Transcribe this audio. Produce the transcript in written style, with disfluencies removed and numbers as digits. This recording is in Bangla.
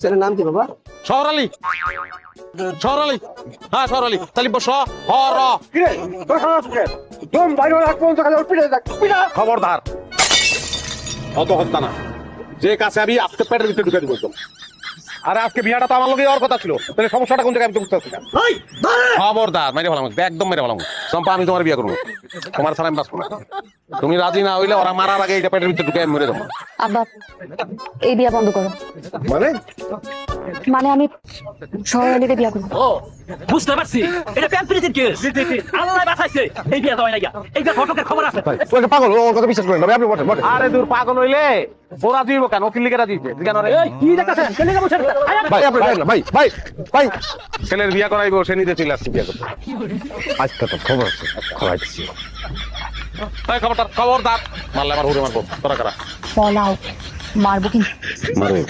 ছেলের নাম কি বাবা? শহর আলী। শহর আলী, হ্যাঁ শহর আলী। তাহলে বস হর। কিরে তোর খারাপ কে? দম বাইরে রাখ পর্যন্ত খালি ওর পিঠে দেখ পিঠা। খবরদার অত হত্যা না, যে কাছে আমি আজকে পেটের ভিতরে ঢুকে দিব। আরে আজকে বিয়াটা তো আমার লগে হওয়ার কথা ছিল, তাহলে সমস্যাটা কোন জায়গায় আমি তো বুঝতে পারছি না। খবরদার মেরে ফেলাম, একদম মেরে ফেলাম। চম্পা আমি তোমার বিয়ে করবো, তোমার ছাড়া আমি বাঁচবো না। তুমি রাজি না হইলে ওরা মারার আগে এটা পেটের ভিতরে ঢুকে আমি মরে যাবো। আব্বা এই বিয়া বন্ধ করো। মানে মানে আমি শহর আলীতে বিয়া করবো। ও বুঝতে পারছি, এটা প্যান প্রীতির কেস। আল্লাহ বাঁচাইছে, এই বিয়া হয় না গিয়া। এইটা ঘটকের খবর আছে। পাগল, ওর কথা বিশ্বাস করেন না আপনি। বসেন বসেন। আরে দূর পাগল হইলে ওরা দিব কেন? ওকিল লিখে রাজি দিচ্ছে কেন রে? এই কি দেখতেছেন? কেন লাগা বসে? ভাই আপনি ভাই ভাই ভাই ছেলের বিয়া করাইবো, সে নিজে চলে আসছে বিয়া করতে। আজকে তো খবর আছে, খবর দিচ্ছি। খবরদার খবরদার, মারলে আমার হুড়ে মারবো। তোরা কারা? ফলাও মারবো কিন্তু। মারবে।